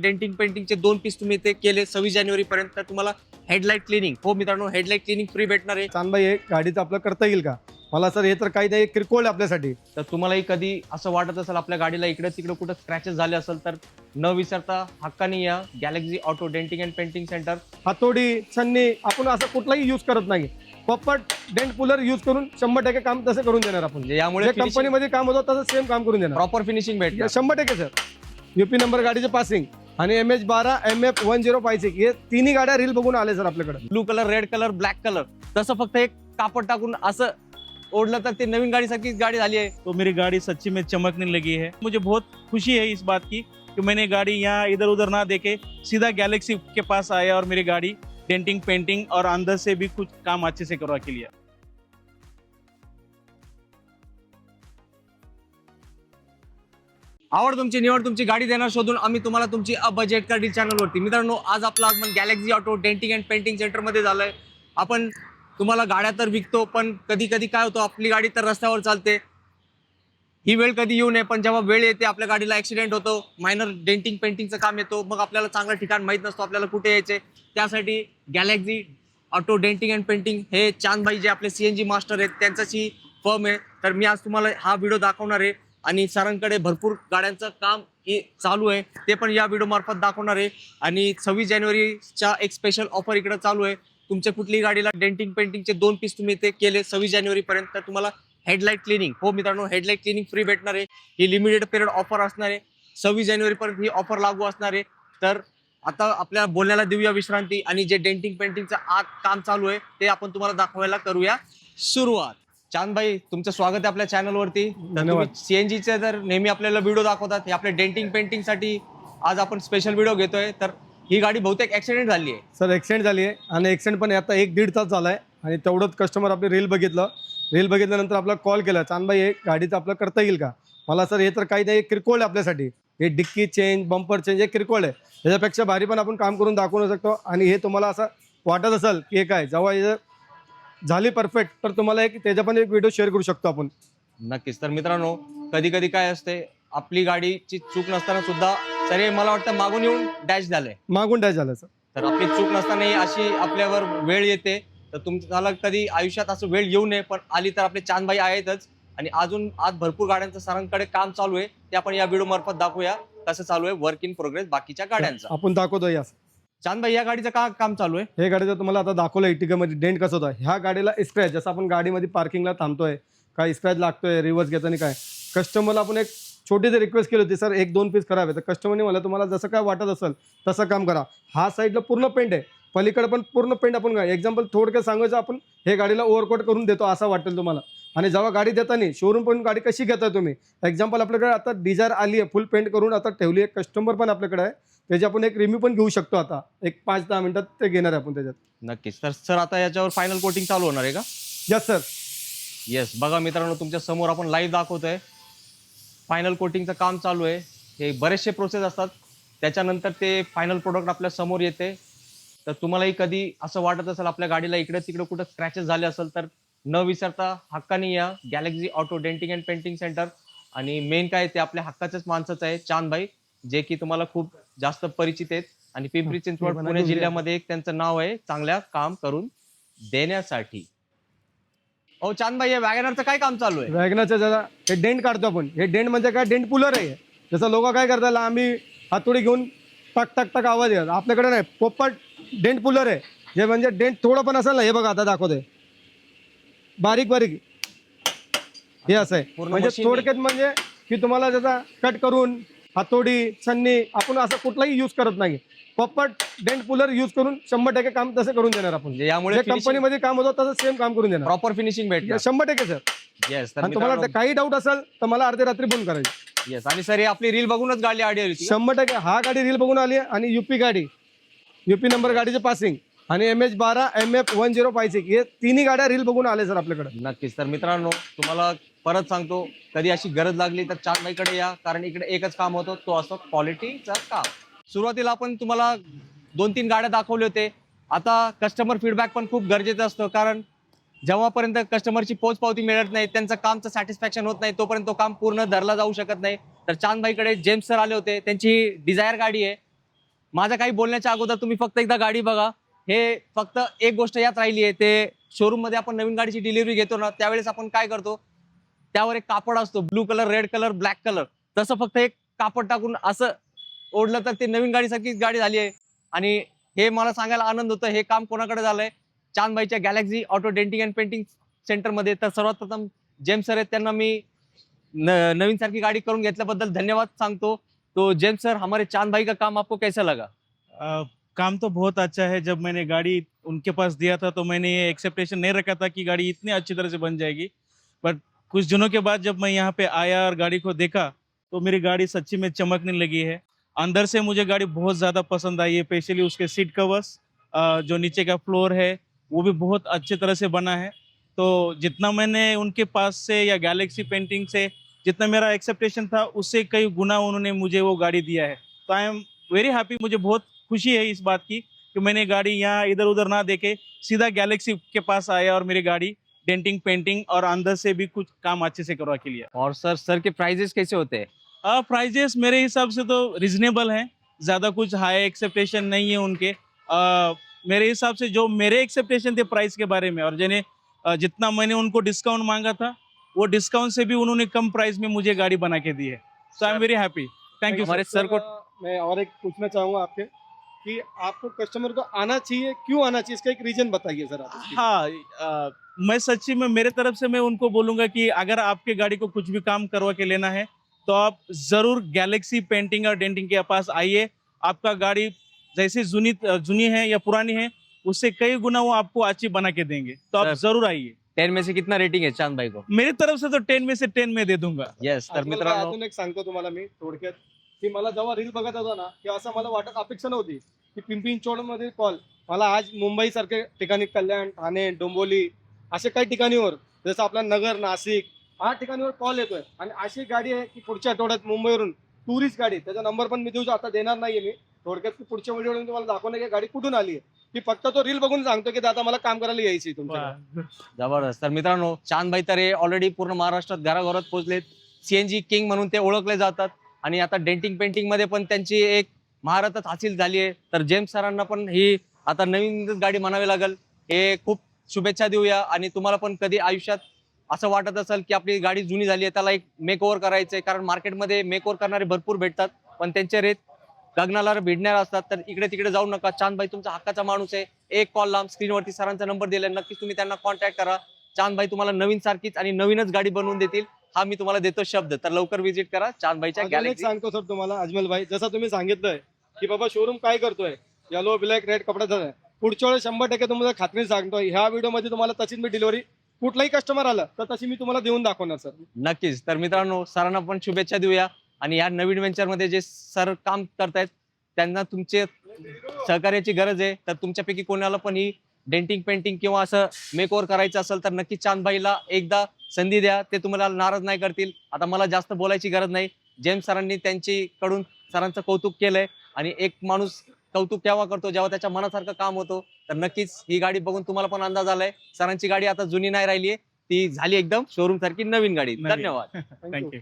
Denting पेंटिंगचे 2 piece तुम्ही ते केले 26 जानेवारी पर्यंत, तर तुम्हाला हेडलाईट क्लिनिंग, हो मित्रांनो, हेडलाईट क्लिनिंग फ्री भेटणार आहे. चांदबाई हे गाडीचं आपलं करता येईल का? मला सर हे तर काही नाही किरकोळ आहे आपल्यासाठी. तर तुम्हालाही कधी असं वाटत असेल आपल्या गाडीला इकडे तिकडे कुठं स्क्रॅचेस झाले असेल, तर न विसरता हक्काने या Galaxy auto denting and painting centre. हातोडी छन्नी आपण असं कुठलाही यूज करत नाही. प्रॉपर डेंट पुलर यूज करून 100% काम तसं करून देणार आपण. म्हणजे यामुळे जे कंपनीमध्ये काम होतं तसं सेम काम करून देणार. प्रॉपर फिनिशिंग भेटणार. 100% सर. यूपी नंबर गाडीचे पासिंग आणि MH12 MF1056 हे तिन्ही गाड्या रील बघून आले सर आपल्याकडे. Blue colour, red colour, black colour, तसं फक्त एक कापड टाकून असं ओढलं तर ते नवीन गाडीसारखी गाडी झाली आहे. तो मेरी गाड़ी सच्ची में चमकने लगी है। मुझे बहुत खुशी है इस बात की कि मैंने गाड़ी यहाँ इधर उधर ना देखे सीधा गैलेक्सी के पास आया और मेरी गाड़ी डेंटिंग पेंटिंग और अंदर से भी कुछ काम अच्छे से करवा के लिया। आवड तुमची, निवड तुमची, गाडी देणार शोधून आम्ही तुम्हाला तुमची बजेट कार डील चॅनलवरती. मित्रांनो, आज आपला आगमन Galaxy auto denting and painting सेंटरमध्ये झालंय. आपण तुम्हाला गाड्या तर विकतो, पण कधी कधी काय होतं, आपली गाडी तर रस्त्यावर चालते, ही वेळ कधी येऊ नये, पण जेव्हा वेळ येते आपल्या गाडीला ऍक्सिडेंट होतो, मायनर डेंटिंग पेंटिंगचं काम येतो, मग आपल्याला चांगलं ठिकाण माहीत नसतो आपल्याला कुठे यायचे. त्यासाठी Galaxy auto denting and painting हे चांदबाई जे आपले CNG मास्टर आहेत त्यांच्याची फर्म आहे. तर मी आज तुम्हाला हा व्हिडिओ दाखवणार आहे आणि सरांकडे भरपूर गाड्यांचं काम चालू आहे, ते पण या व्हिडिओ मार्फत दाखवणार आहे. आणि 26 जानेवारीच्या एक स्पेशल ऑफर इकडे चालू आहे. तुमच्या कुठलीही गाडीला डेंटिंग पेंटिंगचे 2 पीस तुम्ही ते केले 26 जानेवारी पर्यंत, तर तुम्हाला हेडलाईट क्लिनिंग, हो मित्रांनो, हेडलाईट क्लिनिंग फ्री भेटणार आहे. ही लिमिटेड पिरियड ऑफर असणार आहे. 26 जानेवारी पर्यंत ही ऑफर लागू असणार आहे. तर आता आपल्या बोलण्याला देऊया विश्रांती आणि जे डेंटिंग पेंटिंगचं आज काम चालू आहे ते आपण तुम्हाला दाखवायला करूया सुरुवात. चांदबाई, तुमचं स्वागत आहे आपल्या चॅनलवरती. धन्यवाद. CNGचे तर नेहमी आपल्याला व्हिडिओ दाखवतात, हे आपल्या डेंटिंग पेंटिंगसाठी आज आपण स्पेशल व्हिडिओ घेतोय. तर ही गाडी बहुतेक ऍक्सिडेंट झाली आहे. सर ॲक्सिडेंट झाली आहे आणि ॲक्सिडेंट पण आता 1-1.5 तास झाला आहे आणि तेवढंच कस्टमर आपली रील बघितल्यानंतर आपला कॉल केला, चांदबाई हे गाडीचं आपलं करता येईल का? मला सर हे तर काही नाही किरकोळ आहे आपल्यासाठी. हे डिक्की चेंज, बंपर चेंज हे किरकोळ आहे. त्याच्यापेक्षा भारी पण आपण काम करून दाखवू शकतो. आणि हे तुम्हाला असं वाटत असेल की हे काय, जेव्हा हे झाली परफेक्ट, तर तुम्हाला एक त्याचा पण एक व्हिडिओ शेअर करू शकतो आपण. नक्कीच. तर मित्रांनो, कधी कधी काय असते, आपली गाडीची चूक नसताना सुद्धा, तरी मला वाटतं मागून येऊन डॅश झालंय, मागून डॅश झालं सर. तर आपली चूक नसतानाही अशी आपल्यावर वेळ येते. तर तुम्हाला कधी आयुष्यात असं वेळ येऊ नये, पण आली तर आपले चांदबाई आहेतच. आणि आज भरपूर गाड्यांचं सरांकडे काम चालू आहे, ते आपण या व्हिडिओ मार्फत दाखवूया कसं चालू आहे, वर्क इन प्रोग्रेस बाकीच्या गाड्यांचं. आपण दाखवतो या. चांदबाई, या गाडीचं का काम चालू आहे? हे गाडीचं तुम्हाला आता दाखवलं इटिकामध्ये डेंट कसं होतं. ह्या गाडीला स्क्रॅच, जसं आपण गाडीमध्ये पार्किंगला थांबतोय, काय स्क्रॅच लागतोय रिव्हर्स घेताना, काय कस्टमरला आपण एक छोटीशी रिक्वेस्ट केली होती, सर 1-2 पीस करावे. तर कस्टमरने मला तुम्हाला जसं काय वाटत असेल तसं काम करा. हा साईडला पूर्ण पेंट आहे, पलीकडे पण पूर्ण पेंट. आपण एक्झाम्पल थोडक्यात सांगायचं, आपण हे गाडीला ओव्हरकोट करून देतो असं वाटेल तुम्हाला. आणि जेव्हा गाडी देताना शोरूम पण गाडी कशी घेताय तुम्ही, एक्झाम्पल आपल्याकडे आता डिझायर आली आहे, फुल पेंट करून आता ठेवली आहे. कस्टमर पण आपल्याकडे आहे, त्याची आपण एक रिव्ह्यू पण घेऊ शकतो. आता एक 5-10 मिनिटात ते घेणार आहे आपण त्याच्यात. नक्कीच. तर सर, आता याच्यावर फायनल कोटिंग चालू होणार आहे का? Yes sir. येस, बघा मित्रांनो, तुमच्या समोर आपण लाईव्ह दाखवतोय. फायनल कोटिंगचं काम चालू आहे. हे बरेचसे प्रोसेस असतात, त्याच्यानंतर ते फायनल प्रोडक्ट आपल्या समोर येते. तर तुम्हालाही कधी असं वाटत असेल आपल्या गाडीला इकडे तिकडे कुठं स्क्रॅचेस झाले असेल, तर न विसरता हक्काने या Galaxy auto denting and painting centre. आणि मेन काय, ते आपल्या हक्काचेच माणसाचं आहे चांदबाई, जे की तुम्हाला खूप जास्त परिचित आहेत. आणि पिंपरी चिंचवड पुणे जिल्ह्यामध्ये एक त्यांचं नाव आहे चांगल्या काम करून देण्यासाठी. हो चांदबाई, या वॅगनरचं काय काम चालू आहे? वॅगनरचं जरा हे डेंट काढतो आपण. हे डेंट म्हणजे काय, डेंट पुलर आहे. जसं लोक काय करतात, आम्ही हातोडी घेऊन टक टक टक आवाज येतात. आपल्याकडे नाही, पोपट डेंट पुलर आहे. जे म्हणजे डेंट थोडं पण असेल ना, हे बघा आता दाखवतोय, बारीक बारीक हे असं आहे. म्हणजे थोडक्यात म्हणजे की तुम्हाला त्याचा कट करून हातोडी छन्नी आपण असं कुठलाही यूज करत नाही. प्रॉपर डेंट पुलर यूज करून 100% काम तसं करून देणार आपण. यामुळे कंपनीमध्ये काम होतं तसं सेम काम करून देणार. प्रॉपर फिनिशिंग भेटणार 100% सर. येस. आणि तुम्हाला काही डाऊट असेल तर मला अर्धी रात्री फोन करायची. येस. आणि सर, ही आपली रील बघूनच गाडी आली होती? 100% हा गाडी रील बघून आली आहे. आणि यूपी नंबर गाडीचे पासिंग आणि MH12 MF1056 हे तिन्ही गाड्या रील बघून आले सर आपल्याकडे. नक्कीच. तर मित्रांनो, तुम्हाला परत सांगतो, कधी अशी गरज लागली तर चांदबाईकडे या, कारण इकडे एकच काम होतं, तो असं क्वालिटीचं काम. सुरुवातीला आपण तुम्हाला 2-3 गाड्या दाखवले होते. आता कस्टमर फीडबॅक पण खूप गरजेचं असतं, कारण जेव्हापर्यंत कस्टमरची पोचपावती मिळत नाही, त्यांचं कामचं सॅटिस्फॅक्शन होत नाही, तोपर्यंत तो काम पूर्ण धरला जाऊ शकत नाही. तर चांदबाईकडे जेम्स सर आले होते, त्यांची डिझायर गाडी आहे. माझ्या काही बोलण्याच्या अगोदर तुम्ही फक्त एकदा गाडी बघा. हे फक्त एक गोष्ट यात राहिली आहे, ते शोरूम मध्ये आपण नवीन गाडीची डिलिव्हरी घेतो ना, त्यावेळेस आपण काय करतो, त्यावर एक कापड असतो, blue colour, red colour, black colour. तसं फक्त एक कापड टाकून असं ओढलं तर ते नवीन गाडीसारखीच गाडी झाली आहे. आणि हे मला सांगायला आनंद होतो, हे काम कोणाकडे झालंय, चांदबाईच्या galaxy auto denting and painting सेंटरमध्ये. तर सर्वात प्रथम जेम्स सर आहेत, त्यांना मी नवीन सारखी गाड़ी करून घेतल्याबद्दल धन्यवाद सांगतो. तो जेम्स सर, हमारे चांद भाई का काम आपको कैसा लगा? काम तो बहुत अच्छा है। जब मैंने गाड़ी उनके पास दिया था तो मैंने ये एक्सेप्टेशन नहीं रखा था कि गाड़ी इतनी अच्छी तरह से बन जाएगी, बट कुछ दिनों के बाद जब मैं यहाँ पे आया और गाड़ी को देखा तो मेरी गाड़ी सच्ची में चमकने लगी है। अंदर से मुझे गाड़ी बहुत ज़्यादा पसंद आई है, स्पेशली उसके सीट कवर्स, जो नीचे का फ्लोर है वो भी बहुत अच्छे तरह से बना है। तो जितना मैंने उनके पास से या गैलेक्सी पेंटिंग से जितना मेरा एक्सेप्टेशन था उससे कई गुना उन्होंने मुझे वो गाड़ी दिया है। तो आई एम वेरी हैप्पी। मुझे बहुत खुशी है इस बात की कि मैंने गाड़ी यहाँ इधर उधर ना देके सीधा गैलेक्सी के पास आया और मेरी गाड़ी डेंटिंग पेंटिंग और अंदर से भी कुछ काम अच्छे से करवा के लिया। और सर के प्राइजेस कैसे होते हैं? प्राइजेस मेरे हिसाब से तो रिजनेबल हैं, ज़्यादा कुछ हाई एक्सेप्टेशन नहीं है उनके। मेरे हिसाब से जो मेरे एक्सेप्टेशन थे प्राइस के बारे में, और जिन्हें जितना मैंने उनको डिस्काउंट मांगा था वो डिस्काउंट से भी उन्होंने कम प्राइस में मुझे गाड़ी बना के दी है। So I am very happy. Thank you. हमारे सर को मैं और एक पूछना चाहूंगा आपके कि आपको कस्टमर को आना चाहिए, क्यों आना चाहिए, इसका एक रीजन बताइए सर आप। हाँ, मैं सच्ची में मेरे तरफ से मैं उनको बोलूँगा कि अगर आपके गाड़ी को कुछ भी काम करवा के लेना है तो आप ज़रूर गैलेक्सी पेंटिंग और डेंटिंग के पास आइए। आपका गाड़ी जैसे जुनी है या पुरानी है उससे कई गुना वो आपको अच्छी बना के देंगे। तो आप सर, ज़रूर आइए। 10 में से कितना रेटिंग है चांद भाई को? मेरी तरफ से तो 10 में से 10 में दे दूंगा। येस. तर अजमल भाई, मित्रांनो, अजून एक सांगतो तुम्हाला मी थोडक्यात की मला जेव्हा रील बघत होता ना की असं मला वाटत अपेक्षा नव्हती की पिंपरी चिंचवडमध्ये कॉल मला आज मुंबई सारख्या ठिकाणी, कल्याण, ठाणे, डोंबिवली असे काही ठिकाणीवर, जसं आपला नगर, नाशिक, 8 ठिकाणीवर कॉल येतोय. आणि अशी गाडी आहे की पुढच्या आठवड्यात मुंबईवरून टुरिस्ट गाडी, त्याचा नंबर पण मी देऊ आता देणार नाहीये मी, थोडक्यात की पुढच्या व्हिडिओ तुम्हाला दाखवणे की गाडी कुठून आली आहे, की फक्त तो रील बघून सांगतो की दादा मला काम करायला यायची तुमच्या. जबरदस्त. तर मित्रांनो, चांद भाई तर हे ऑलरेडी पूर्ण महाराष्ट्रात घराघरात पोहोचलेत. सीएनजी किंग म्हणून ते ओळखले जातात आणि आता डेंटिंग पेंटिंग मध्ये पण त्यांची एक महारतच हासिल झाली आहे. तर जेम्स सरांना पण ही आता नवीन गाडी म्हणावी लागेल. हे खूप शुभेच्छा देऊया. आणि तुम्हाला पण कधी आयुष्यात असं वाटत असेल की आपली गाडी जुनी झाली आहे, त्याला एक मेकओव्हर करायचंय, कारण मार्केटमध्ये मेकओव्हर करणारे भरपूर भेटतात पण त्यांचे रेट गगनाला भिडणार असतात, तर इकडे तिकडे जाऊ नका. चांद भाई तुमचा हक्काचा माणूस आहे. एक कॉल लांब स्क्रीनवरती सरांचा नंबर दिलाय, नक्कीच तुम्ही त्यांना कॉन्टॅक्ट करा. चांद भाई तुम्हाला नवीन सारखीच आणि नवीनच गाडी बनवून देतील, हा मी तुम्हाला देतो शब्द. तर लवकर व्हिजिट करा चांद भाईच्या अजून एक गॅलेक्सी. सांगतो सर तुम्हाला अजमल भाई, जसं तुम्ही सांगितलंय की बाबा शोरूम काय करतोय, येलो ब्लॅक रेड कपड्याचा आहे, पुढच्या वेळेस 100% तुम्हाला खात्री सांगतोय ह्या व्हिडिओमध्ये तुम्हाला तशीच मी डिलिव्हरी, कुठलाही कस्टमर आला तर तशी मी तुम्हाला देऊन दाखवणार सर. नक्कीच. तर मित्रांनो, सरांना पण शुभेच्छा देऊया. आणि या नवीन व्हेंचर मध्ये जे सर काम करतायत त्यांना तुमचे सहकार्याची गरज आहे. तर तुमच्यापैकी कोणाला पण ही डेंटिंग पेंटिंग किंवा असं मेकओव्हर करायचं असेल तर नक्की चांदबाईला एकदा संधी द्या, ते तुम्हाला नाराज नाही करतील. आता मला जास्त बोलायची गरज नाही. जेम्स सरांनी त्यांच्याकडून सरांचं कौतुक केलंय, आणि एक माणूस कौतुक केव्हा करतो, जेव्हा त्याच्या मनासारखं काम होतं. तर नक्कीच ही गाडी बघून तुम्हाला पण अंदाज आलाय, सरांची गाडी आता जुनी नाही राहिली आहे, ती झाली एकदम शोरूम सारखी नवीन गाडी. नवीन. धन्यवाद. Thank you.